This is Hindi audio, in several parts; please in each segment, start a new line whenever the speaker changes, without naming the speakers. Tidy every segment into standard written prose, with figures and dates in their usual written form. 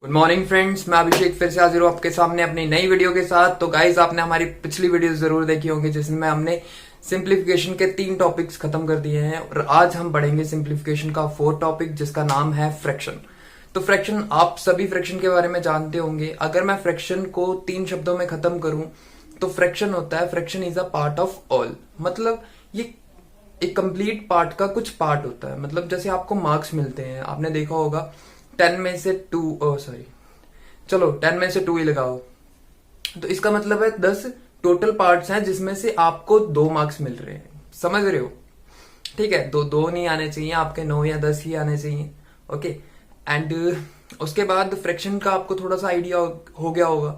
गुड मॉर्निंग फ्रेंड्स, मैं अभिषेक फिर से हाजिर हूँ आपके सामने अपनी नई वीडियो के साथ। तो गाइज, आपने हमारी पिछली वीडियो जरूर देखी होंगी जिसमें हमने सिंप्लीफिकेशन के 3 टॉपिक्स खत्म कर दिए हैं और आज हम बढ़ेंगे सिंप्लीफिकेशन का 4th टॉपिक जिसका नाम है फ्रैक्शन। तो फ्रैक्शन, आप सभी फ्रैक्शन के बारे में जानते होंगे। अगर मैं फ्रैक्शन को 3 शब्दों में खत्म करूं तो फ्रैक्शन होता है, fraction is a part of all. मतलब ये एक कंप्लीट पार्ट का कुछ पार्ट होता है। मतलब जैसे आपको मार्क्स मिलते हैं, आपने देखा होगा 10 में से 2 सॉरी चलो 10 में से 2 ही लगाओ, तो इसका मतलब है 10 टोटल पार्ट्स हैं जिसमें से आपको 2 मार्क्स मिल रहे हैं। समझ रहे हो? ठीक है, दो नहीं आने चाहिए आपके, 9 या 10 ही आने चाहिए। ओके, एंड उसके बाद फ्रैक्शन का आपको थोड़ा सा आइडिया हो गया होगा,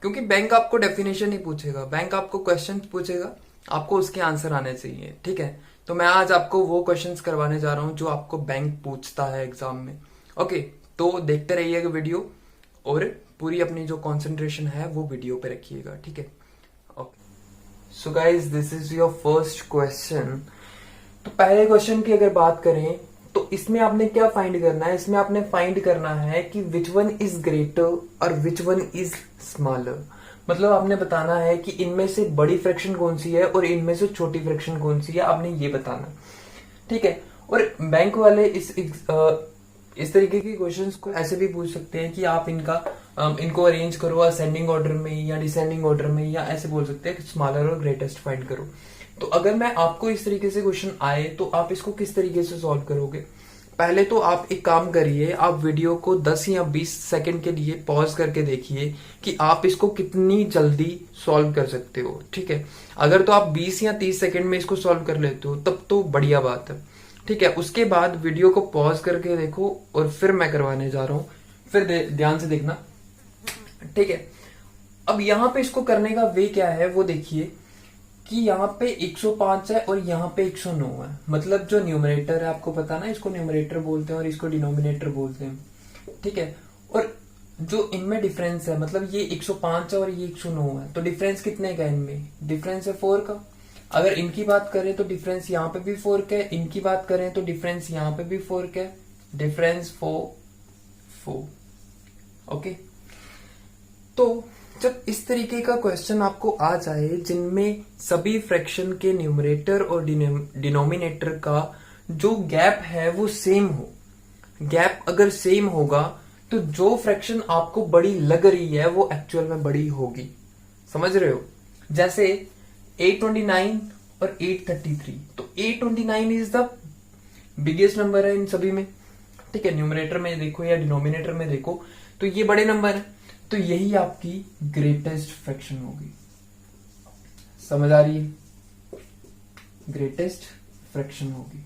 क्योंकि बैंक आपको डेफिनेशन ही पूछेगा, बैंक आपको क्वेश्चन पूछेगा, आपको उसके आंसर आने चाहिए। ठीक है, तो मैं आज आपको वो क्वेश्चंस करवाने जा रहा हूं जो आपको बैंक पूछता है एग्जाम में। ओके, तो देखते रहिएगा वीडियो और पूरी अपनी जो कंसंट्रेशन है वो वीडियो पे रखिएगा। ठीक है, okay. So guys, this is your first question. तो पहले क्वेश्चन की अगर बात करें तो इसमें आपने क्या फाइंड करना है? इसमें आपने फाइंड करना है कि विच वन इज ग्रेटर और विच वन इज स्मॉलर। मतलब आपने बताना है कि इनमें से बड़ी फ्रैक्शन कौन सी है और इनमें से छोटी फ्रैक्शन कौन सी है, आपने ये बताना। ठीक है, और बैंक वाले इस तरीके के क्वेश्चंस को ऐसे भी पूछ सकते हैं कि आप इनको अरेंज करो असेंडिंग ऑर्डर में या डिसेंडिंग ऑर्डर में, या ऐसे बोल सकते हैं स्मॉलर और ग्रेटेस्ट फाइंड करो। तो अगर मैं आपको इस तरीके से क्वेश्चन आए तो आप इसको किस तरीके से सॉल्व करोगे? पहले तो आप एक काम करिए, आप वीडियो को 10 या 20 सेकंड के लिए पॉज करके देखिए कि आप इसको कितनी जल्दी सॉल्व कर सकते हो। ठीक है, अगर तो आप 20 या 30 सेकंड में इसको सॉल्व कर लेते हो तब तो बढ़िया बात है। ठीक है, उसके बाद वीडियो को पॉज करके देखो और फिर मैं करवाने जा रहा हूं, फिर ध्यान से देखना। ठीक है, अब यहाँ पे इसको करने का वे क्या है वो देखिए कि यहाँ पे 105 है और यहाँ पे 109 है। मतलब जो न्यूमरेटर है, आपको पता ना, इसको न्यूमरेटर बोलते हैं और इसको डिनोमिनेटर बोलते हैं। ठीक है, और जो इनमें डिफरेंस है, मतलब ये 105 है और ये 109 है, तो डिफरेंस कितने का है इनमें? डिफरेंस है 4 का। अगर इनकी बात करें तो डिफरेंस यहाँ पे भी 4 का है, इनकी बात करें तो डिफरेंस यहाँ पे भी 4 का है। डिफरेंस 4। ओके, तो जब इस तरीके का क्वेश्चन आपको आ जाए जिनमें सभी फ्रैक्शन के न्यूमरेटर और डिनोमिनेटर का जो गैप है वो सेम हो, गैप अगर सेम होगा तो जो फ्रैक्शन आपको बड़ी लग रही है वो एक्चुअल में बड़ी होगी। समझ रहे हो? जैसे 829 और 833, तो 829 इज द बिगेस्ट नंबर है इन सभी में। ठीक है, न्यूमरेटर में देखो या डिनोमिनेटर में देखो तो ये बड़े नंबर है, तो यही आपकी ग्रेटेस्ट फ्रैक्शन होगी। समझ आ रही है? ग्रेटेस्ट फ्रैक्शन होगी।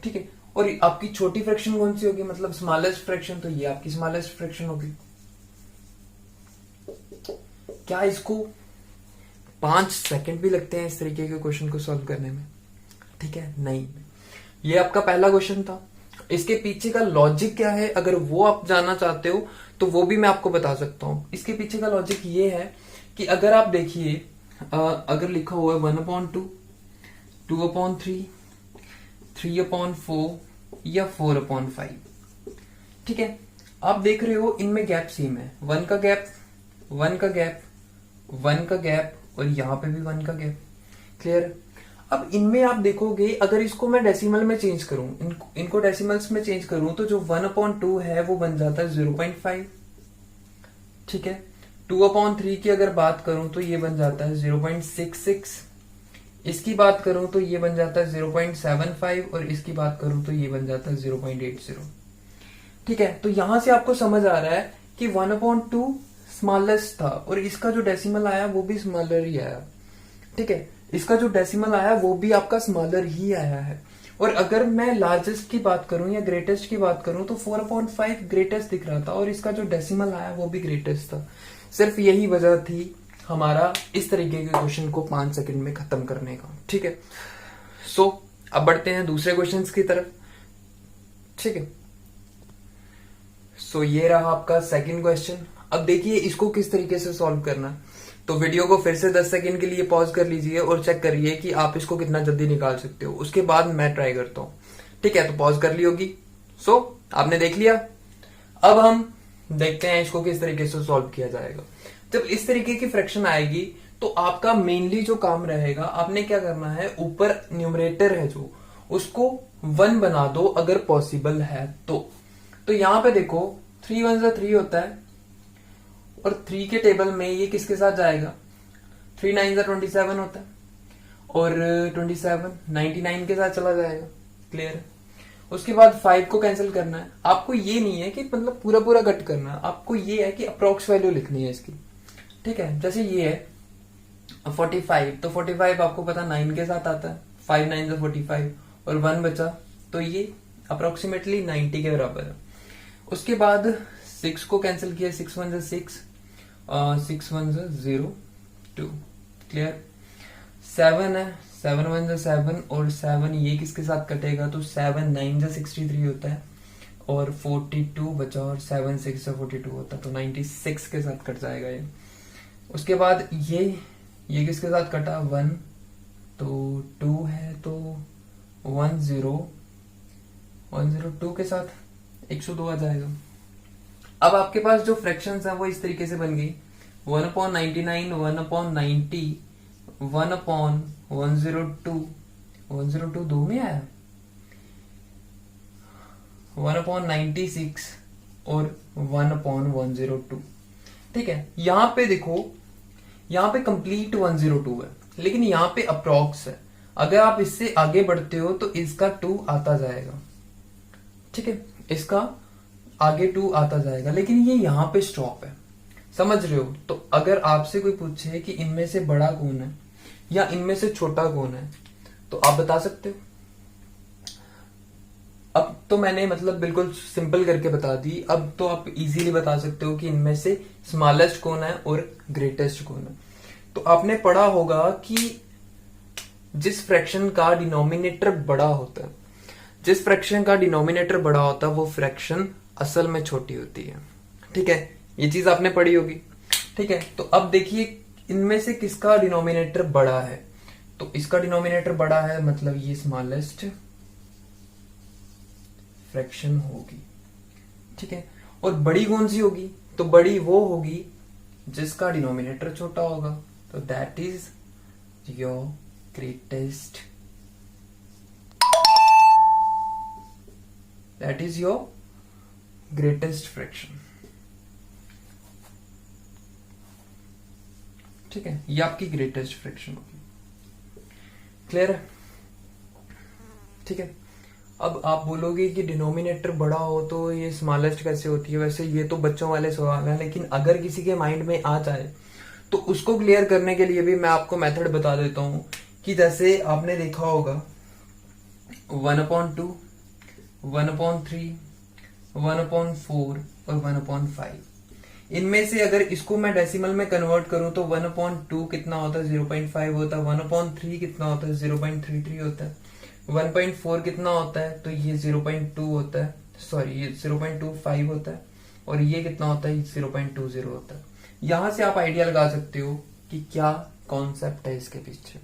ठीक है, और आपकी छोटी फ्रैक्शन कौन सी होगी? मतलब स्मॉलेस्ट फ्रैक्शन, तो ये आपकी स्मॉलेस्ट फ्रैक्शन होगी। क्या इसको 5 सेकंड भी लगते हैं इस तरीके के क्वेश्चन को सॉल्व करने में? ठीक है, नहीं। ये आपका पहला क्वेश्चन था। इसके पीछे का लॉजिक क्या है, अगर वो आप जानना चाहते हो तो वो भी मैं आपको बता सकता हूं। इसके पीछे का लॉजिक ये है कि अगर आप देखिए, अगर लिखा हुआ है 1/2, 2/3, 3/4 या 4/5। ठीक है, आप देख रहे हो इनमें गैप सेम है, 1 का गैप, 1 का गैप, 1 का गैप, और यहां पे भी 1 का गैप। क्लियर? अब इनमें आप देखोगे, अगर इसको मैं डेसिमल में चेंज करूं, इनको डेसिमल्स में चेंज करूं तो जो 1/2 है वो बन जाता है 0.5। ठीक है, 2/3 की अगर बात करूं तो ये बन जाता है 0.66, इसकी बात करूं तो ये बन जाता है 0.75, और इसकी बात करूं तो ये बन जाता है 0.80। ठीक है, तो यहां से आपको समझ आ रहा है कि 1/2 स्मॉलेस्ट था और इसका जो डेसिमल आया वो भी स्मॉलर ही आया। ठीक है, इसका जो डेसिमल आया वो भी आपका स्मॉलर ही आया है। और अगर मैं लार्जेस्ट की बात करूं या ग्रेटेस्ट की बात करूं तो 4/5 ग्रेटेस्ट दिख रहा था और इसका जो डेसिमल आया वो भी ग्रेटेस्ट था। सिर्फ यही वजह थी हमारा इस तरीके के क्वेश्चन को 5 सेकंड में खत्म करने का। ठीक है, सो अब बढ़ते हैं दूसरे क्वेश्चन की तरफ। ठीक है, सो ये रहा आपका सेकंड क्वेश्चन। अब देखिए इसको किस तरीके से सॉल्व करना है। तो वीडियो को फिर से 10 सेकंड के लिए पॉज कर लीजिए और चेक करिए कि आप इसको कितना जल्दी निकाल सकते हो। उसके बाद मैं ट्राई करता हूं। ठीक है, तो पॉज कर ली होगी। सो आपने देख लिया। अब हम देखते हैं इसको किस तरीके से सॉल्व किया जाएगा। जब इस तरीके की फ्रैक्शन आएगी तो आपका मेनली जो काम रहेगा, आपने क्या करना है, ऊपर न्यूमरेटर है जो, उसको 1 बना दो अगर पॉसिबल है तो यहां पे देखो 3 1 जा 3 होता है और 3 के टेबल में ये किसके साथ जाएगा, 3 9 जा 27 होता है और 27 99 के साथ चला जाएगा। क्लियर है। उसके बाद 5 को कैंसिल करना है। आपको ये नहीं है कि मतलब पूरा पूरा कट करना है, आपको ये है कि अप्रोक्स वैल्यू लिखनी है इसकी। ठीक है, जैसे ये है 45, तो 45 आपको पता 9 के साथ आता है, 5 9 जा 45 और 1 बचा, तो ये अप्रोक्सीमेटली 90 के बराबर है। उसके बाद 6 को कैंसिल किया, 6 1 जा 6, 6 1 जा 0 2। क्लियर। 7 है, 7 1 जा 7 और 7 ये किसके साथ कटेगा, तो 7 9 जा 63 होता है और 42 बचा और 7 6 जा 42 होता है, तो 96 के साथ कट जाएगा ये। उसके बाद ये किसके साथ कटा, 1, तो 2 है तो 102 के साथ 102 आ जाएगा। अब आपके पास जो फ्रैक्शंस है वो इस तरीके से बन गई, 1/99 1/90 1/102 102 दो में आया, 1/96 और 1/102। ठीक है, यहां पे देखो, यहां पे कंप्लीट 102 है लेकिन यहां पे अप्रोक्स है। अगर आप इससे आगे बढ़ते हो तो इसका 2 आता जाएगा। ठीक है, इसका आगे 2 आता जाएगा लेकिन ये यहां पे स्टॉप है, समझ रहे हो। तो अगर आपसे कोई पूछे कि इनमें से बड़ा कौन है या इनमें से छोटा कौन है तो आप बता सकते हो। अब तो मैंने मतलब बिल्कुल सिंपल करके बता दी, अब तो आप इजीली बता सकते हो कि इनमें से स्मॉलेस्ट कौन है और ग्रेटेस्ट कौन है। तो आपने पढ़ा होगा कि जिस फ्रैक्शन का डिनोमिनेटर बड़ा होता है, जिस फ्रैक्शन का डिनोमिनेटर बड़ा होता है वो फ्रैक्शन असल में छोटी होती है। ठीक है, ये चीज आपने पढ़ी होगी। ठीक है, तो अब देखिए इनमें से किसका डिनोमिनेटर बड़ा है, तो इसका डिनोमिनेटर बड़ा है मतलब ये स्मॉलेस्ट फ्रैक्शन होगी। ठीक है, और बड़ी कौन सी होगी, तो बड़ी वो होगी जिसका डिनोमिनेटर छोटा होगा, तो that is your greatest, that is your greatest fraction. ठीक है, ये आपकी ग्रेटेस्ट फ्रैक्शन होगी। क्लियर है। ठीक है, अब आप बोलोगे कि डिनोमिनेटर बड़ा हो तो ये स्मॉलेस्ट कैसे होती है, वैसे ये तो बच्चों वाले सवाल है, लेकिन अगर किसी के माइंड में आ जाए तो उसको क्लियर करने के लिए भी मैं आपको मेथड बता देता हूं कि जैसे आपने देखा होगा 1/2 1/3 1/4 और 1/5, इनमें से अगर इसको मैं डेसिमल में कन्वर्ट करूं तो 1/2 कितना होता है, 0.5 होता है, 1/3 कितना होता है, 0.33 होता है, 1.4 कितना होता है, तो ये 0.2 होता है, सॉरी ये 0.25 होता है, और ये कितना होता है, 0.20 होता है। यहां से आप आइडिया लगा सकते हो कि क्या कॉन्सेप्ट है इसके पीछे।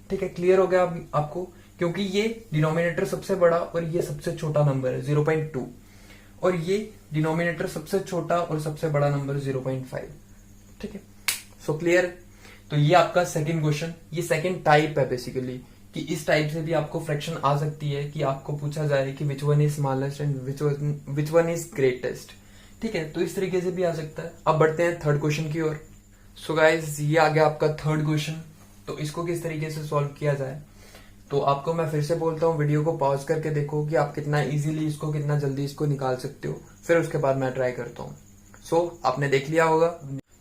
ठीक है, क्लियर हो गया आपको, क्योंकि ये डिनोमिनेटर सबसे बड़ा और ये सबसे छोटा नंबर है 0.2 और ये डिनोमिनेटर सबसे छोटा और सबसे बड़ा नंबर 0.5। ठीक है, सो क्लियर। तो ये आपका सेकंड क्वेश्चन, ये सेकंड टाइप है बेसिकली, कि इस टाइप से भी आपको फ्रैक्शन आ सकती है कि आपको पूछा जाए कि which one is smallest and which one is greatest. ठीक है, तो इस तरीके से भी आ सकता है। अब बढ़ते हैं थर्ड क्वेश्चन की ओर। सो गाइज, ये आ गया आपका थर्ड क्वेश्चन। तो इसको किस तरीके से सॉल्व किया जाए, तो आपको मैं फिर से बोलता हूँ, वीडियो को पॉज करके देखो कि आप कितना इजीली इसको, कितना जल्दी इसको निकाल सकते हो, फिर उसके बाद मैं ट्राई करता हूँ। सो आपने देख लिया होगा।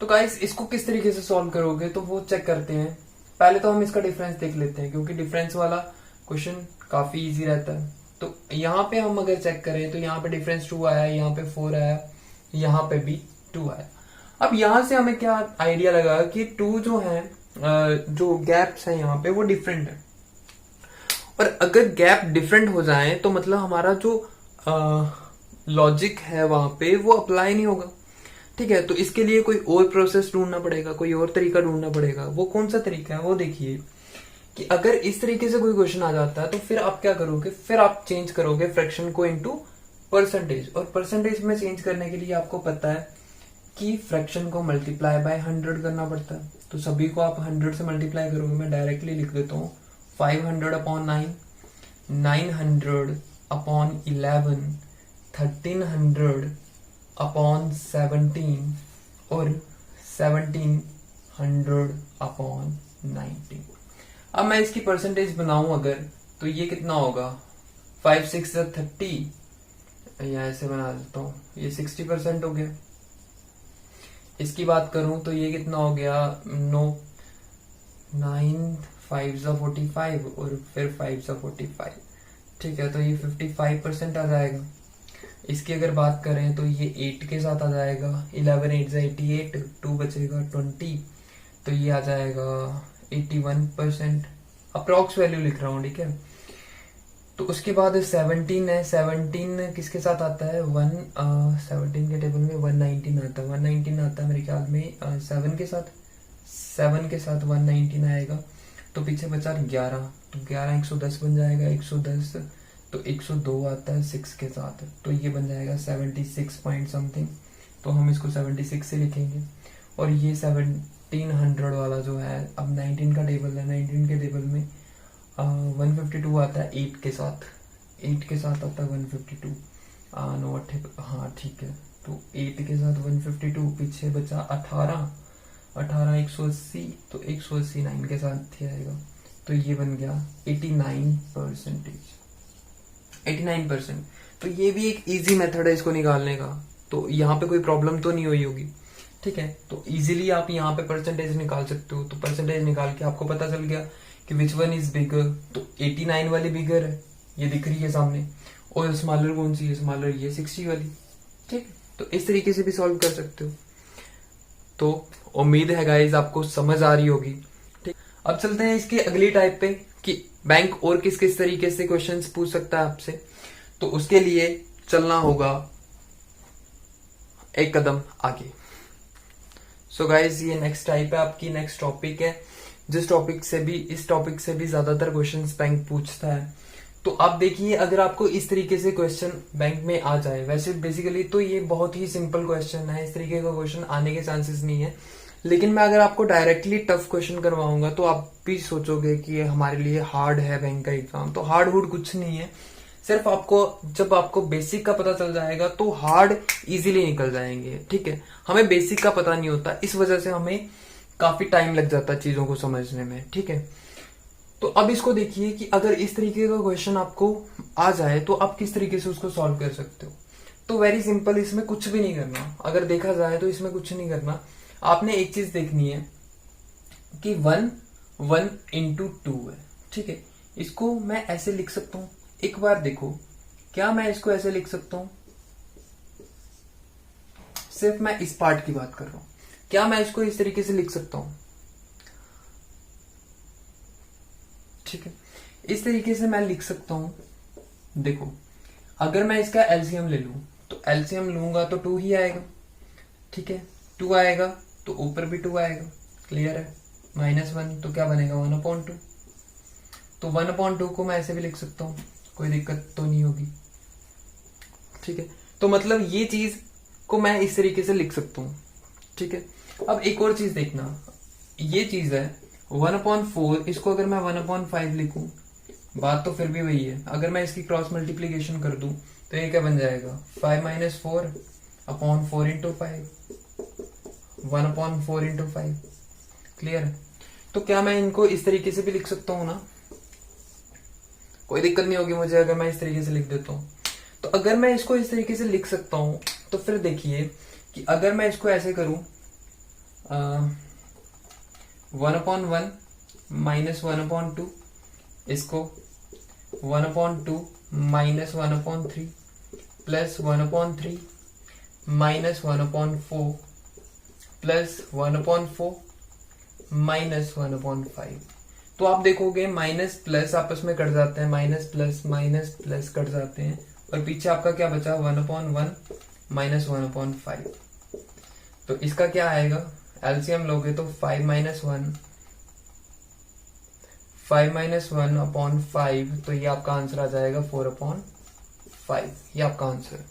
तो गाइज, इसको किस तरीके से सॉल्व करोगे तो वो चेक करते हैं। पहले तो हम इसका डिफरेंस देख लेते हैं, क्योंकि डिफरेंस वाला क्वेश्चन काफी इजी रहता है। तो यहाँ पे हम अगर चेक करें तो यहाँ पे डिफरेंस 2 आया, यहाँ पे 4 आया, यहाँ पे भी 2 आया। अब यहाँ से हमें क्या आइडिया लगा कि 2 जो है, जो गैप्स है यहाँ पे वो डिफरेंट है, और अगर गैप डिफरेंट हो जाए तो मतलब हमारा जो लॉजिक है वहां पे वो अप्लाई नहीं होगा। ठीक है, तो इसके लिए कोई और प्रोसेस ढूंढना पड़ेगा, कोई और तरीका ढूंढना पड़ेगा। वो कौन सा तरीका है वो देखिए, कि अगर इस तरीके से कोई क्वेश्चन आ जाता है तो फिर आप क्या करोगे, फिर आप चेंज करोगे फ्रैक्शन को इनटू परसेंटेज, और परसेंटेज में चेंज करने के लिए आपको पता है कि फ्रैक्शन को मल्टीप्लाई बाय 100 करना पड़ता है। तो सभी को आप 100 से मल्टीप्लाई करोगे, मैं डायरेक्टली लिख देता हूँ 500 अपॉन 9, 900 अपॉन 11, 1300 अपॉन 17 और 1700 अपॉन 19। अब मैं इसकी परसेंटेज बनाऊं अगर, तो ये कितना होगा, 5 6 30, या ऐसे बना देता हूँ, ये 60% हो गया। इसकी बात करूं तो ये कितना हो गया, 9 5 45 और फिर 5 45, ठीक है, तो ये 55% आ जाएगा। इसकी अगर बात करें तो ये 8 के साथ आ जाएगा, 11 8 88, 2 बचेगा 20, तो ये आ जाएगा 81%। अप्रॉक्स वैल्यू लिख रहा हूँ, ठीक है। तो उसके बाद 17 है, 17 किसके साथ आता है, 17 के टेबल में 119 आता है, 119 आता है मेरे ख्याल में 7 के साथ, 7 के साथ 119 आएगा। तो पीछे बचा 11, तो 11 110 बन जाएगा, 110 तो 102 आता है 6 के साथ, तो ये बन जाएगा 76 पॉइंट समथिंग, तो हम इसको 76 से लिखेंगे। और ये 1700 वाला जो है, अब 19 का टेबल है, 19 के टेबल में 152 आता है 8 के साथ, 8 के साथ आता है 152, नो हाँ ठीक है, तो 8 के साथ 152, पीछे बचा 18 180, तो 180 9 के साथ ही आएगा, तो ये बन गया 89%। तो ये भी एक इजी मेथड है इसको निकालने का, तो यहाँ पे कोई प्रॉब्लम तो नहीं हुई होगी, ठीक है। तो इजीली आप यहाँ पे परसेंटेज निकाल सकते हो। तो परसेंटेज निकाल के आपको पता चल गया कि विच वन इज बिगर, तो 89 वाली बिगर है, ये दिख रही है सामने, और स्मॉलर कौन सी है, स्मॉलर ये 60 वाली, ठीक। तो इस तरीके से भी सॉल्व कर सकते हो। तो उम्मीद है गाइज आपको समझ आ रही होगी, ठीक। अब चलते हैं इसके अगली टाइप पे कि बैंक और किस किस तरीके से क्वेश्चंस पूछ सकता है आपसे। तो उसके लिए चलना होगा एक कदम आगे। सो गाइज ये नेक्स्ट टाइप है आपकी, नेक्स्ट टॉपिक है, जिस टॉपिक से भी, इस टॉपिक से भी ज्यादातर क्वेश्चंस बैंक पूछता है। तो आप देखिए, अगर आपको इस तरीके से क्वेश्चन बैंक में आ जाए, वैसे बेसिकली तो ये बहुत ही सिंपल क्वेश्चन है, इस तरीके का क्वेश्चन आने के चांसेस नहीं है, लेकिन मैं अगर आपको डायरेक्टली टफ क्वेश्चन करवाऊंगा तो आप भी सोचोगे कि ये हमारे लिए हार्ड है बैंक का एग्जाम। तो हार्ड वुड कुछ नहीं है, सिर्फ आपको जब आपको बेसिक का पता चल जाएगा तो हार्ड इजीली निकल जाएंगे, ठीक है। हमें बेसिक का पता नहीं होता, इस वजह से हमें काफी टाइम लग जाता है चीजों को समझने में, ठीक है। तो अब इसको देखिए कि अगर इस तरीके का क्वेश्चन आपको आ जाए तो आप किस तरीके से उसको सॉल्व कर सकते हो। तो वेरी सिंपल, इसमें कुछ भी नहीं करना, अगर देखा जाए तो इसमें कुछ नहीं करना। आपने एक चीज देखनी है कि 1 1 into 2 है, ठीक है। इसको मैं ऐसे लिख सकता हूं, एक बार देखो, क्या मैं इसको ऐसे लिख सकता हूं, सिर्फ मैं इस पार्ट की बात कर रहा हूं, क्या मैं इसको इस तरीके से लिख सकता हूं, ठीक है। इस तरीके से मैं लिख सकता हूं। देखो, अगर मैं इसका एलसीएम ले लूं तो एलसीएम लूंगा तो 2 ही आएगा, ठीक है। 2 आएगा तो ऊपर भी 2 आएगा, क्लियर है। -1 तो क्या बनेगा, 1/2। तो 1/2 को मैं ऐसे भी लिख सकता हूं, कोई दिक्कत तो नहीं होगी, ठीक है। तो मतलब ये चीज को मैं इस तरीके से लिख सकता हूं, ठीक है। अब एक और चीज देखना, ये चीज है 1/4, इसको अगर मैं 1/5 लिखूं, बात तो फिर भी वही है। अगर मैं इसकी क्रॉस मल्टीप्लीकेशन कर दूं तो ये क्या बन जाएगा, 5 - 4 अपॉन 4 into 5, 1/4 into 5, क्लियर है। तो क्या मैं इनको इस तरीके से भी लिख सकता हूं ना, कोई दिक्कत नहीं होगी मुझे अगर मैं इस तरीके से लिख देता हूं। तो अगर मैं इसको इस तरीके से लिख सकता हूं तो फिर देखिए कि अगर मैं इसको ऐसे करूं 1/1 - 1/2, इसको 1/2 - 1/3 प्लस 1/3 - 1/4 प्लस 1/4 - 1/5। तो आप देखोगे माइनस प्लस आपस में कट जाते हैं, माइनस प्लस कट जाते हैं, और पीछे आपका क्या बचा, 1/1 - 1/5। तो इसका क्या आएगा, एलसीएम लोगे तो 5 - 1 5 - 1/5, तो ये आपका आंसर आ जाएगा 4/5। 5, ये आपका आंसर है।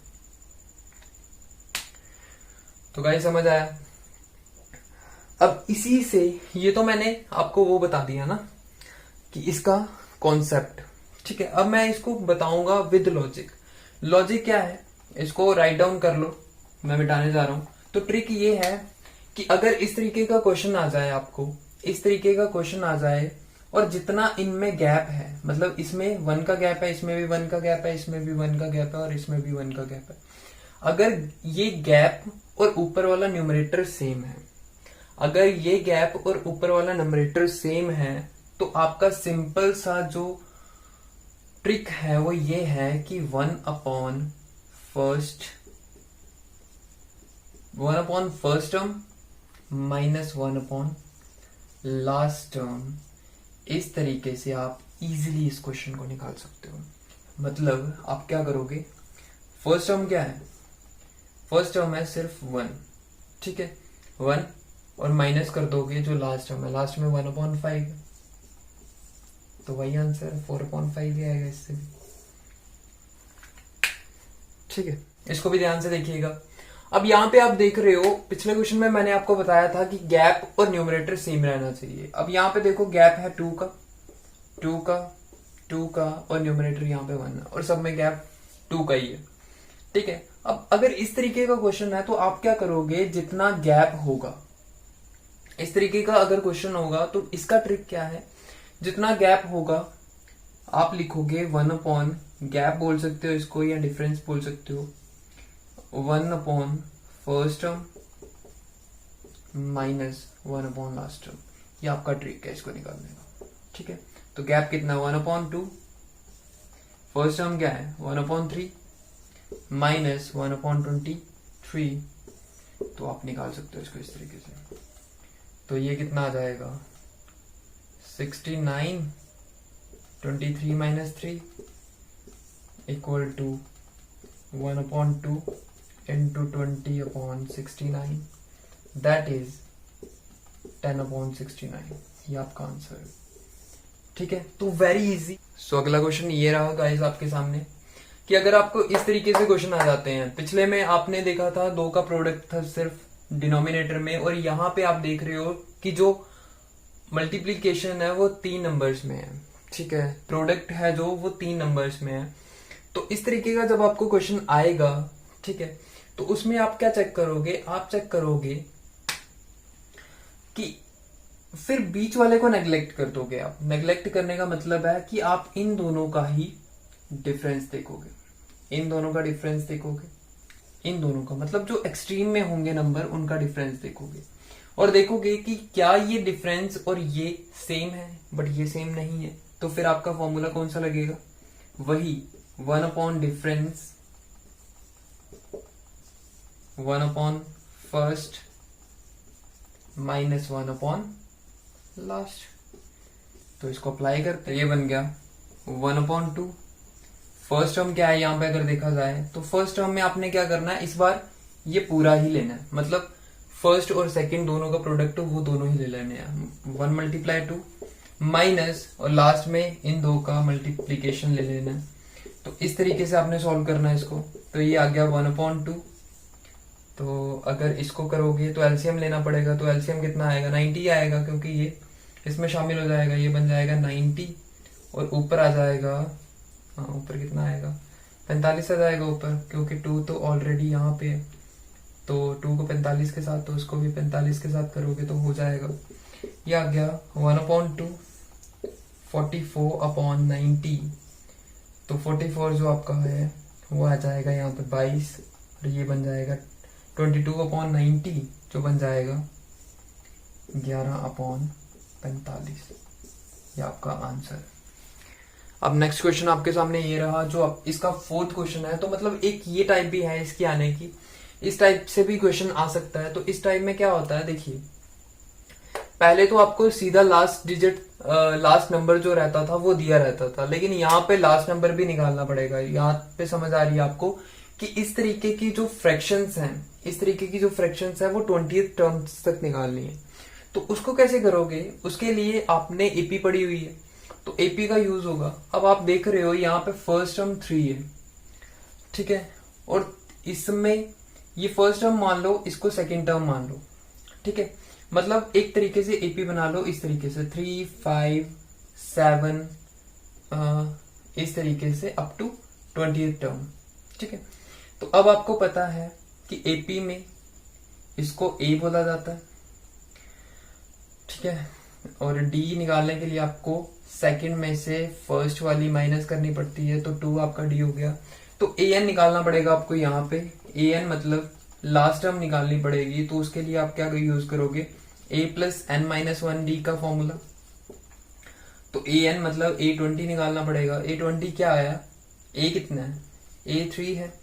तो गाइस समझ आया। अब इसी से ये तो मैंने आपको वो बता दिया ना कि इसका कॉन्सेप्ट, ठीक है। अब मैं इसको बताऊंगा विद लॉजिक। लॉजिक क्या है, इसको राइट डाउन कर लो, मैं मिटाने जा रहा हूं। तो ट्रिक ये है कि अगर इस तरीके का क्वेश्चन आ जाए, आपको इस तरीके का क्वेश्चन आ जाए और जितना इनमें गैप है, मतलब इसमें 1 का गैप है, इसमें भी 1 का गैप है, इसमें भी 1 का गैप है और इसमें भी 1 का गैप है, अगर ये गैप और ऊपर वाला न्यूमरेटर सेम है, अगर ये गैप और ऊपर वाला न्यूमरेटर सेम है, तो आपका सिंपल सा जो ट्रिक है वो ये है कि 1 upon first term minus 1 upon last term. इस तरीके से आप इजीली इस क्वेश्चन को निकाल सकते हो। मतलब आप क्या करोगे, फर्स्ट टर्म क्या है, फर्स्ट टर्म है सिर्फ 1, ठीक है, 1 और माइनस कर दोगे जो लास्ट टर्म है, लास्ट में 1/5 है, तो वही आंसर 4/5 ही आएगा इससे भी, ठीक है। इसको भी ध्यान से देखिएगा। अब यहाँ पे आप देख रहे हो, पिछले क्वेश्चन में मैंने आपको बताया था कि गैप और न्यूमरेटर सेम रहना चाहिए। अब यहाँ पे देखो गैप है 2 का और न्यूमरेटर यहाँ पे 1 है और सब में गैप 2 का ही है, ठीक है। अब अगर इस तरीके का क्वेश्चन है तो आप क्या करोगे, जितना गैप होगा, इस तरीके का अगर क्वेश्चन होगा तो इसका ट्रिक क्या है, जितना गैप होगा आप लिखोगे 1 अपॉन, गैप बोल सकते हो इसको या डिफरेंस बोल सकते हो, 1 upon first term minus 1 upon last term. ये आपका ट्रिक है इसको निकालने का, ठीक है। तो गैप कितना, 1/2, फर्स्ट टर्म क्या है 1/3 माइनस 1/23, तो आप निकाल सकते हो इसको इस तरीके से। तो ये कितना आ जाएगा 69, 23 minus 3 equal to 1/2 into 20/69, that is 10/69। ये आपका आंसर है, ठीक है। तो वेरी इजी। सो अगला क्वेश्चन ये रहा गाइस आपके सामने कि अगर आपको इस तरीके से क्वेश्चन आ जाते हैं, पिछले में आपने देखा था 2 का प्रोडक्ट था सिर्फ डिनोमिनेटर में, और यहाँ पे आप देख रहे हो कि जो मल्टीप्लीकेशन है वो 3 नंबर्स में है, ठीक है, प्रोडक्ट है जो वो 3 नंबर्स में है। तो इस तरीके का जब आपको क्वेश्चन आएगा, ठीक है, तो उसमें आप क्या चेक करोगे, आप चेक करोगे कि फिर बीच वाले को नेग्लेक्ट कर दोगे आप। नेग्लेक्ट करने का मतलब है कि आप इन दोनों का ही डिफरेंस देखोगे, इन दोनों का डिफरेंस देखोगे, इन दोनों का मतलब जो एक्सट्रीम में होंगे नंबर उनका डिफरेंस देखोगे, और देखोगे कि क्या ये डिफरेंस और ये सेम है, बट ये सेम नहीं है, तो फिर आपका फॉर्मूला कौन सा लगेगा, वही 1 upon difference 1 upon first minus 1 upon last. तो इसको अप्लाई करते, ये बन गया 1/2। फर्स्ट टर्म क्या है यहाँ पे अगर देखा जाए तो फर्स्ट टर्म में आपने क्या करना है, इस बार ये पूरा ही लेना है, मतलब फर्स्ट और सेकंड दोनों का प्रोडक्ट वो दोनों ही ले लेने हैं, 1 × 2 माइनस और लास्ट में इन 2 का मल्टीप्लीकेशन ले लेना है। तो इस तरीके से आपने सॉल्व करना है इसको। तो ये आ गया 1/2। तो अगर इसको करोगे तो एलसीएम लेना पड़ेगा, तो एलसीएम कितना आएगा, 90 आएगा, क्योंकि ये इसमें शामिल हो जाएगा, ये बन जाएगा 90 और ऊपर आ जाएगा, हाँ ऊपर कितना आएगा 45 आ जाएगा ऊपर, क्योंकि 2 तो ऑलरेडी यहाँ पे है, तो 2 को 45 के साथ, तो उसको भी 45 के साथ करोगे तो हो जाएगा, ये आ गया 1/2 44/90। तो 44 जो आपका है वो आ जाएगा यहाँ पे 22, और ये बन जाएगा 22/90 जो बन जाएगा 11/45। ये आपका आंसर। अब नेक्स्ट क्वेश्चन आपके सामने ये रहा, जो अब इसका 4th क्वेश्चन है। तो मतलब एक ये टाइप भी है इसकी आने की, इस टाइप से भी क्वेश्चन आ सकता है। तो इस टाइप में क्या होता है, देखिए पहले तो आपको सीधा लास्ट डिजिट, लास्ट नंबर जो रहता था वो दिया रहता था, लेकिन यहाँ पे लास्ट नंबर भी निकालना पड़ेगा। यहाँ पे समझ आ रही है आपको कि इस तरीके की जो फ्रैक्शंस हैं, इस तरीके की जो फ्रैक्शंस है वो 20th टर्म्स तक निकालनी है। तो उसको कैसे करोगे, उसके लिए आपने एपी पढ़ी हुई है, तो एपी का यूज होगा। अब आप देख रहे हो यहाँ पे फर्स्ट टर्म 3 है, ठीक है। और इसमें ये फर्स्ट टर्म मान लो, इसको सेकेंड टर्म मान लो, ठीक है। मतलब एक तरीके से एपी बना लो इस तरीके से 3, 5, 7 इस तरीके से अप टू 20th टर्म, ठीक है। तो अब आपको पता है कि एपी में इसको ए बोला जाता है, ठीक है। और डी निकालने के लिए आपको सेकंड में से फर्स्ट वाली माइनस करनी पड़ती है, तो 2 आपका डी हो गया। तो ए एन निकालना पड़ेगा आपको यहाँ पे, ए एन मतलब लास्ट टर्म निकालनी पड़ेगी। तो उसके लिए आप क्या यूज करोगे, ए प्लस एन माइनस 1 डी का फॉर्मूला। तो ए एन मतलब A20 निकालना पड़ेगा। A20 क्या आया, ए कितना है, A3 है।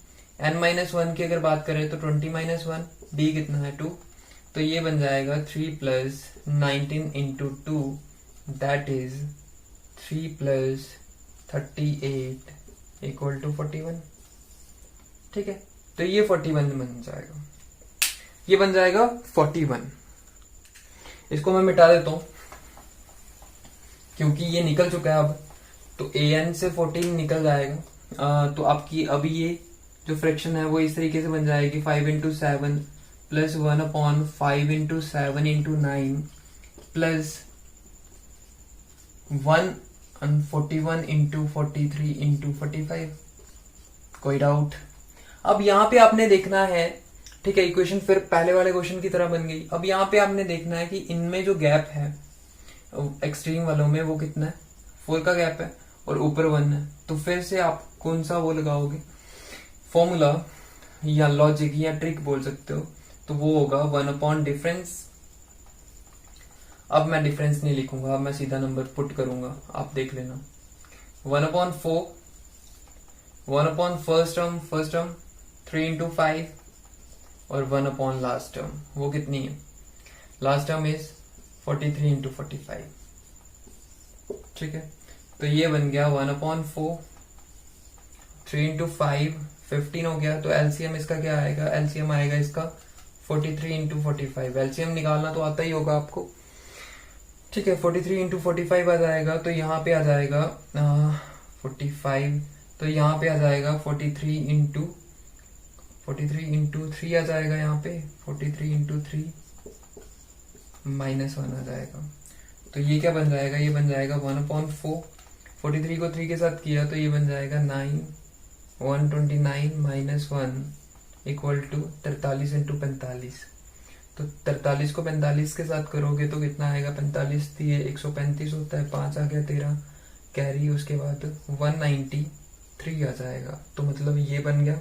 एन माइनस 1 की अगर बात करें तो 20 माइनस 1, डी कितना है 2। तो ये बन जाएगा 3 plus 19 into 2, that is 3 plus 38 equal to 41, ठीक है। तो ये 41 बन जाएगा, ये बन जाएगा 41। इसको मैं मिटा देता हूं क्योंकि ये निकल चुका है अब। तो ए एन से 14 निकल जाएगा। तो आपकी अभी ये जो फ्रैक्शन है वो इस तरीके से बन जाएगी 5 into 7 plus 1/5 into 7 into 9 plus 141 into 43 into 45। कोई डाउट? अब यहाँ पे आपने देखना है, ठीक है, इक्वेशन फिर पहले वाले क्वेश्चन की तरह बन गई। अब यहाँ पे आपने देखना है कि इनमें जो गैप है एक्सट्रीम वालों में वो कितना है, 4 का गैप है और ऊपर 1 है। तो फिर से आप कौन सा वो लगाओगे फॉर्मूला या लॉजिक या ट्रिक बोल सकते हो, तो वो होगा 1 डिफरेंस। अब मैं डिफरेंस नहीं लिखूंगा, अब मैं सीधा नंबर पुट करूंगा, आप देख लेना। 1/4, 1 फर्स्ट टर्म 3 इंटू 5 और 1 लास्ट टर्म, वो कितनी है, लास्ट टर्म इज 43 इंटू 45, ठीक है। तो ये बन गया 1/4, 3 इंटू 5 15 हो गया। तो एलसीएम इसका क्या आएगा, एलसीएम आएगा इसका 43 इंटू 45। एलसीएम निकालना तो आता ही होगा आपको, ठीक है। 43 इंटू 45 आ जाएगा, तो यहाँ पे आ जाएगा 45, तो यहाँ पे आ जाएगा 43 इंटू 3 आ जाएगा, यहाँ पे 43 इंटू 3 -1 आ जाएगा। तो ये क्या बन जाएगा, ये बन जाएगा 1/4, 43 को 3 के साथ किया तो ये बन जाएगा 9, 129 -1 इक्वल टू 43 इंटू 45। तो 43 को 45 के साथ करोगे तो कितना आएगा, 45 दिए 135 होता है, 5 आ गया 13 कैरी, उसके बाद 193 आ जाएगा। तो मतलब ये बन गया।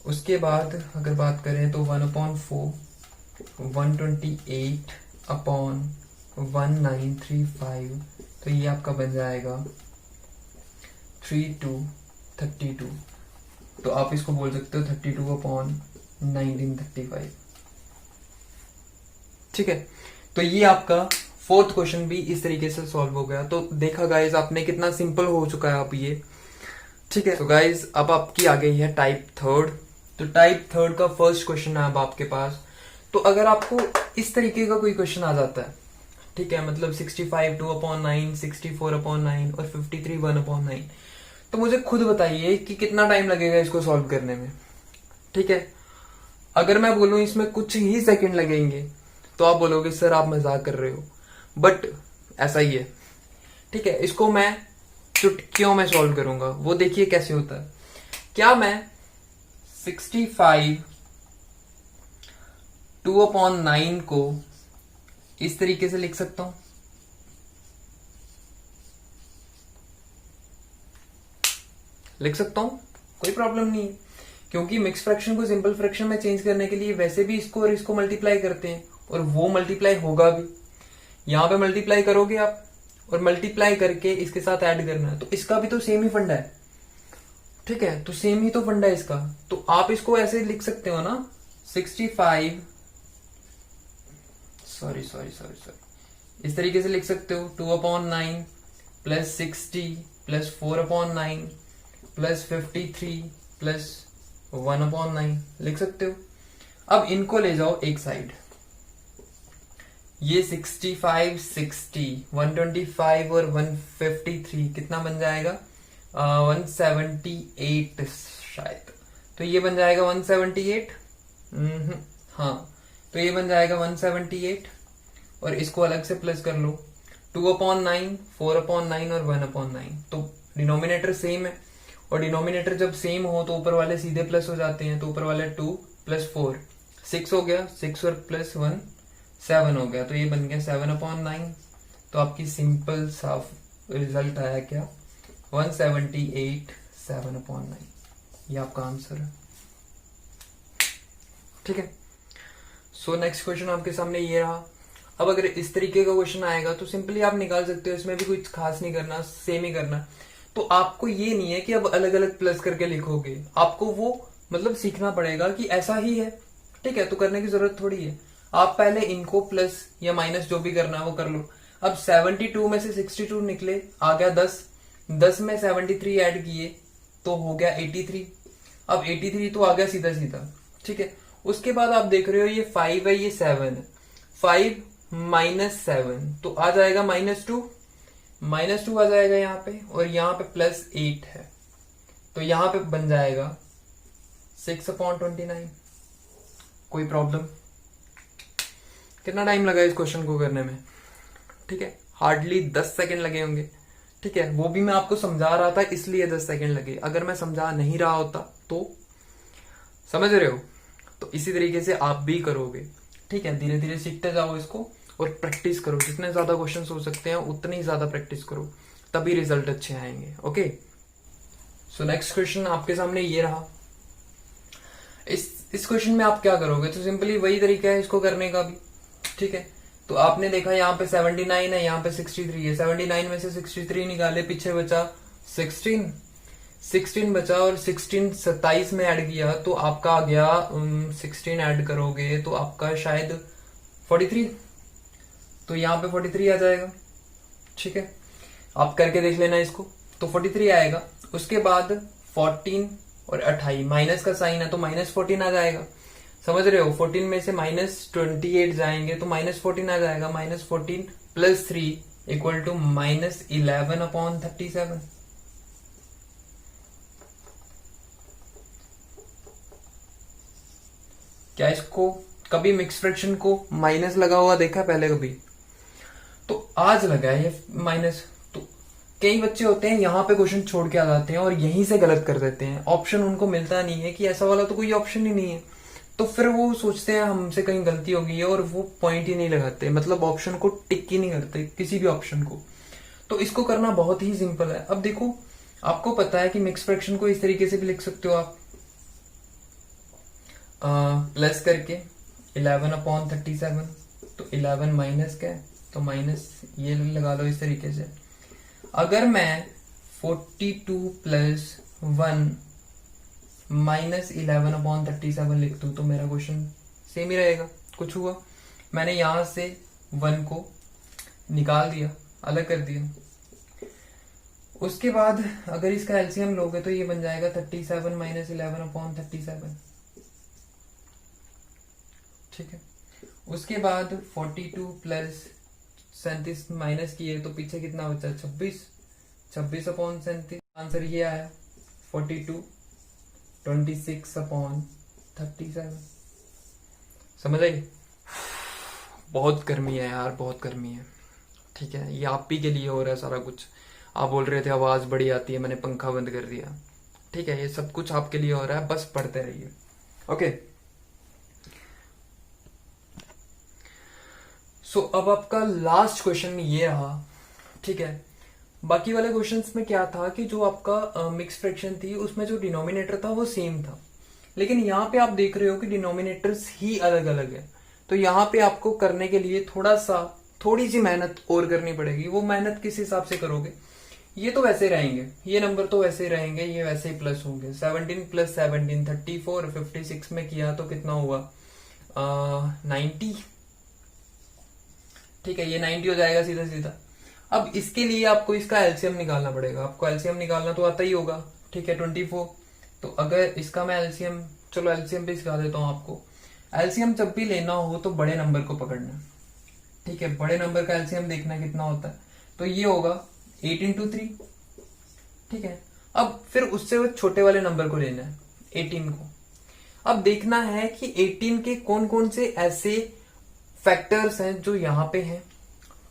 उसके बाद अगर बात करें तो 1/4 128 अपॉन 1935, तो ये आपका बन जाएगा 3232। तो आप इसको बोल सकते हो 32/1935, ठीक है। तो ये आपका फोर्थ क्वेश्चन भी इस तरीके से सॉल्व हो गया। तो देखा गाइज आपने कितना सिंपल हो चुका है अब ये, ठीक है। तो गाइज अब आपकी आ गई है टाइप थर्ड। तो टाइप थर्ड का फर्स्ट क्वेश्चन है अब आपके पास। तो अगर आपको इस तरीके का कोई क्वेश्चन आ जाता है, ठीक है, मतलब 65 2/9, 64/9 और 53 1/9, तो मुझे खुद बताइए कि कितना टाइम लगेगा इसको सॉल्व करने में, ठीक है। अगर मैं बोलूं इसमें कुछ ही सेकंड लगेंगे तो आप बोलोगे सर आप मजाक कर रहे हो, बट ऐसा ही है, ठीक है। इसको मैं चुटकियों में सॉल्व करूंगा, वो देखिए कैसे होता है। क्या मैं 65 2/9 को इस तरीके से लिख सकता हूं, लिख सकता हूं, कोई प्रॉब्लम नहीं है, क्योंकि मिक्स फ्रैक्शन को सिंपल फ्रैक्शन में चेंज करने के लिए वैसे भी इसको और इसको मल्टीप्लाई करते हैं और वो मल्टीप्लाई होगा भी। यहां पे मल्टीप्लाई करोगे आप और मल्टीप्लाई करके इसके साथ ऐड करना है, तो इसका भी तो सेम ही फंडा है, ठीक है। तो सेम ही तो फंडा है इसका। तो आप इसको ऐसे लिख सकते हो ना, 65 सॉरी इस तरीके से लिख सकते हो 2/9 प्लस 60 प्लस 4/9 प्लस 53 प्लस 1/9 लिख सकते हो। अब इनको ले जाओ एक साइड, ये 65 60 125 और 153 कितना बन जाएगा, 178 शायद, तो ये बन जाएगा 178। हाँ, तो ये बन जाएगा 178 और इसको अलग से प्लस कर लो, 2/9, 4/9 और 1/9। तो डिनोमिनेटर सेम है और डिनोमिनेटर जब सेम हो तो ऊपर वाले सीधे प्लस हो जाते हैं। तो ऊपर वाले 2 + 4 6 हो गया, 6 और +1 7 हो गया। तो ये बन गया 7/9। तो आपकी सिंपल साफ रिजल्ट आया क्या, 178 7/9। ये आपका आंसर है। ठीक है। सो नेक्स्ट क्वेश्चन आपके सामने ये रहा। अब अगर इस तरीके का क्वेश्चन आएगा तो सिंपली आप निकाल सकते हो, इसमें भी कुछ खास नहीं करना, सेम ही करना। तो आपको ये नहीं है कि अब अलग अलग प्लस करके लिखोगे, आपको वो मतलब सीखना पड़ेगा कि ऐसा ही है। ठीक है, तो करने की जरूरत थोड़ी है। आप पहले इनको प्लस या माइनस जो भी करना है वो कर लो। अब 72 में से 62 निकले, आ गया 10 में 73 ऐड किए तो हो गया 83। अब 83 तो आ गया सीधा सीधा। ठीक है, उसके बाद आप देख रहे हो ये 5 है, ये 7 है। 5 - 7 तो आ जाएगा -2 आ जाएगा यहाँ पे, और यहाँ पे +8 है तो यहाँ पे बन जाएगा 6/29। कोई प्रॉब्लम? कितना टाइम लगा इस क्वेश्चन को करने में? ठीक है, हार्डली 10 सेकंड लगे होंगे। ठीक है, वो भी मैं आपको समझा रहा था इसलिए 10 सेकंड लगे। अगर मैं समझा नहीं रहा होता तो, समझ रहे हो, तो इसी तरीके से आप भी करोगे। ठीक है, धीरे धीरे सीखते जाओ इसको और प्रैक्टिस करो। जितने ज्यादा क्वेश्चन हो सकते हैं उतनी ही ज्यादा प्रैक्टिस करो, तभी रिजल्ट अच्छे आएंगे। ओके, सो नेक्स्ट क्वेश्चन आपके सामने ये रहा। इस क्वेश्चन में आप क्या करोगे, तो सिंपली वही तरीका है इसको करने का भी। ठीक है, तो आपने देखा यहाँ पे 79 है, यहाँ पे 63 है। 79 में से 63 निकाले, पीछे बचा 16 बचा, और 16 27 में ऐड किया तो आपका आ गया 16 ऐड करोगे तो आपका शायद 43। तो यहाँ पे 43 आ जाएगा। ठीक है, आप करके देख लेना इसको, तो 43 आएगा। उसके बाद 14 और 28 माइनस का साइन है तो -14 आ जाएगा। समझ रहे हो, 14 में से -28 जाएंगे तो -14 आ जाएगा। -14 + 3 = -11/37। क्या इसको कभी मिक्स फ्रैक्शन को माइनस लगा हुआ देखा पहले कभी? तो आज लगा है ये माइनस। तो कई बच्चे होते हैं यहाँ पे क्वेश्चन छोड़ के आ जाते हैं और यहीं से गलत कर देते हैं। ऑप्शन उनको मिलता नहीं है कि ऐसा वाला तो कोई ऑप्शन ही नहीं है, तो फिर वो सोचते हैं हमसे कहीं गलती हो गई है और वो पॉइंट ही नहीं लगाते, मतलब ऑप्शन को टिक ही नहीं करते किसी भी ऑप्शन को। तो इसको करना बहुत ही सिंपल है। अब देखो, आपको पता है कि मिक्स फ्रैक्शन को इस तरीके से भी लिख सकते हो आप, प्लस करके 11/37। तो 11 माइनस क्या है तो माइनस ये लगा लो इस तरीके से। अगर मैं 42 + 1 -11/37 लिख दूं तो मेरा क्वेश्चन सेम ही रहेगा। कुछ हुआ, मैंने यहां से 1 को निकाल दिया, अलग कर दिया। उसके बाद अगर इसका एलसीएम लोगे तो ये बन जाएगा 37 - 11/37। ठीक है, उसके बाद 42 + 37 माइनस किए तो पीछे कितना बचा, 26/37। आंसर ये आया 42 26/37। समझ आई? बहुत गर्मी है यार, बहुत गर्मी है। ठीक है, ये आप ही के लिए हो रहा है सारा कुछ। आप बोल रहे थे आवाज बड़ी आती है, मैंने पंखा बंद कर दिया। ठीक है, ये सब कुछ आपके लिए हो रहा है, बस पढ़ते रहिए। ओके, सो अब आपका लास्ट क्वेश्चन ये रहा। ठीक है, बाकी वाले क्वेश्चंस में क्या था कि जो आपका मिक्स फ्रैक्शन थी उसमें जो डिनोमिनेटर था वो सेम था, लेकिन यहाँ पे आप देख रहे हो कि डिनोमिनेटर्स ही अलग अलग है। तो यहाँ पे आपको करने के लिए थोड़ी सी मेहनत और करनी पड़ेगी। वो मेहनत किस हिसाब से करोगे, ये तो वैसे रहेंगे, ये नंबर तो वैसे रहेंगे, ये वैसे ही प्लस होंगे। 17 + 17 34, 56 में किया तो कितना हुआ 90। ठीक है, ये 90 हो जाएगा सीधा सीधा। अब इसके लिए आपको इसका एलसीएम निकालना पड़ेगा। आपको एलसीएम निकालना तो आता ही होगा। ठीक है, 24। तो अगर इसका मैं एलसीएम, चलो एलसीएम भी सिखा देता हूँ आपको। एलसीएम जब भी लेना हो तो बड़े नंबर को पकड़ना। ठीक है, बड़े नंबर का एलसीएम देखना कितना होता है, तो ये होगा 8 × 3। ठीक है, अब फिर उससे छोटे वाले नंबर को लेना है 18 को। अब देखना है कि 18 के कौन कौन से ऐसे फैक्टर्स हैं जो यहाँ पे हैं,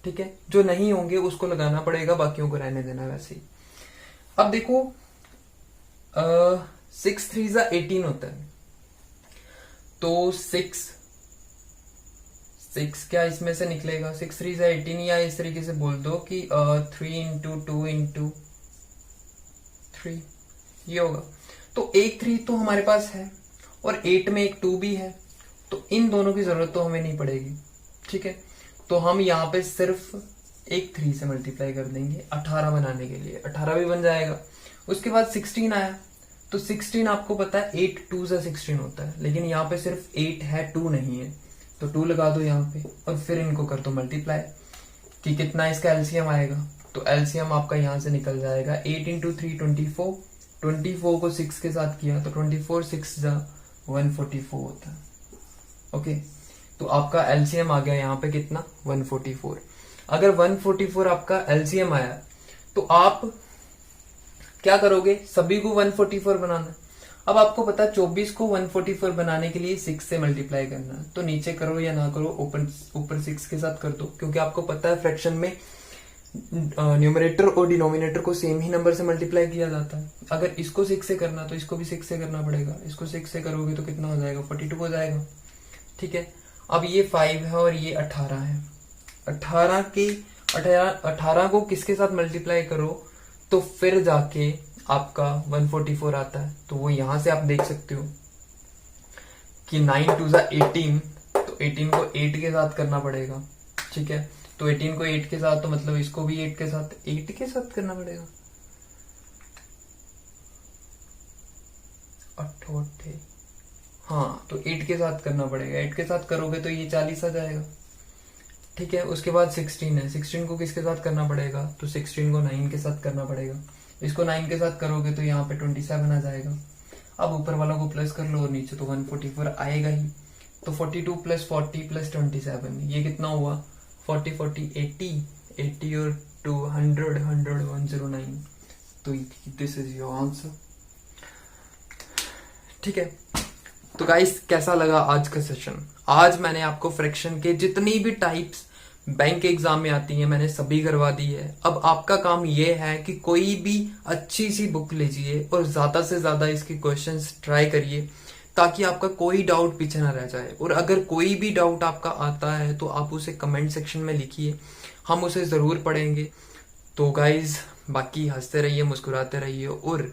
ठीक है, जो नहीं होंगे उसको लगाना पड़ेगा, बाकियों को रहने देना वैसे ही। अब देखो 6 3 18 होता है, तो 6 क्या इसमें से निकलेगा, 6 3 18, या इस तरीके से बोल दो कि 3 इंटू 2 इंटू 3 ये होगा। तो एक 3 तो हमारे पास है और 8 में एक 2 भी है, तो इन दोनों की जरूरत तो हमें नहीं पड़ेगी, ठीक है। तो हम यहाँ पे सिर्फ एक 3 से मल्टीप्लाई कर देंगे 18 बनाने के लिए, 18 भी बन जाएगा। उसके बाद 16 आया, तो 16 आपको पता है 8 2 से 16 होता है, लेकिन यहाँ पे सिर्फ 8 है 2 नहीं है, तो 2 लगा दो यहाँ पे और फिर इनको कर दो मल्टीप्लाई कि कितना इसका एलसीएम आएगा। तो एलसीएम आपका यहाँ से निकल जाएगा 8 इंटू 3 24, 24 को 6 के साथ किया तो 24 6 जा 144 होता है। ओके, तो आपका एलसीएम आ गया यहाँ पे कितना 144। अगर 144 आपका एलसीएम आया तो आप क्या करोगे, सभी को 144 बनाना। अब आपको पता 24 को 144 बनाने के लिए 6 से मल्टीप्लाई करना है, तो नीचे करो या ना करो ऊपर 6 के साथ कर दो, क्योंकि आपको पता है फ्रैक्शन में न्यूमरेटर और डिनोमिनेटर को सेम ही नंबर से मल्टीप्लाई किया जाता है। अगर इसको 6 से करना तो इसको भी 6 से करना पड़ेगा, इसको 6 से करोगे तो कितना हो जाएगा 42 हो जाएगा, ठीक है। अब ये 5 है और ये 18 है, 18 को किसके साथ मल्टीप्लाई करो तो फिर जाके आपका 144 आता है। तो वो यहां से आप देख सकते हो कि 9 2 18, तो 18 को 8 के साथ करना पड़ेगा, ठीक है। तो 18 को 8 के साथ, तो मतलब इसको भी 8 के साथ करना पड़ेगा। 8 हाँ, तो 8 के साथ करना पड़ेगा, 8 के साथ करोगे तो ये 40 आ जाएगा, ठीक है। उसके बाद 16 है, 16 को किसके साथ करना पड़ेगा, तो 16 को 9 के साथ करना पड़ेगा। इसको 9 के साथ करोगे तो यहाँ पे 27 आ जाएगा। अब ऊपर वालों को प्लस कर लो और नीचे तो 144 आएगा ही। तो 42 प्लस 40 प्लस 27 ये कितना हुआ 40 40 80 और 200 100 109। तो दिस इज योर आंसर, ठीक है। तो गाइस कैसा लगा आज का सेशन। आज मैंने आपको फ्रैक्शन के जितनी भी टाइप्स बैंक के एग्जाम में आती है मैंने सभी करवा दी है। अब आपका काम ये है कि कोई भी अच्छी सी बुक लीजिए और ज्यादा से ज्यादा इसके क्वेश्चंस ट्राई करिए, ताकि आपका कोई डाउट पीछे ना रह जाए। और अगर कोई भी डाउट आपका आता है तो आप उसे कमेंट सेक्शन में लिखिए, हम उसे जरूर पढ़ेंगे। तो गाइज बाकी हंसते रहिए, मुस्कुराते रहिए और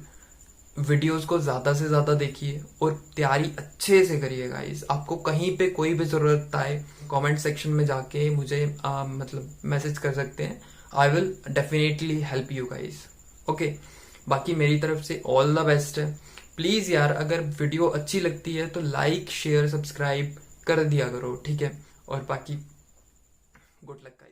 वीडियोस को ज्यादा से ज्यादा देखिए और तैयारी अच्छे से करिए गाइस। आपको कहीं पे कोई भी जरूरत आए कमेंट सेक्शन में जाके मुझे मतलब मैसेज कर सकते हैं। I will definitely help you guys. Okay, बाकी मेरी तरफ से ऑल द बेस्ट है। प्लीज यार अगर वीडियो अच्छी लगती है तो लाइक शेयर सब्सक्राइब कर दिया करो, ठीक है। और बाकी गुड लक।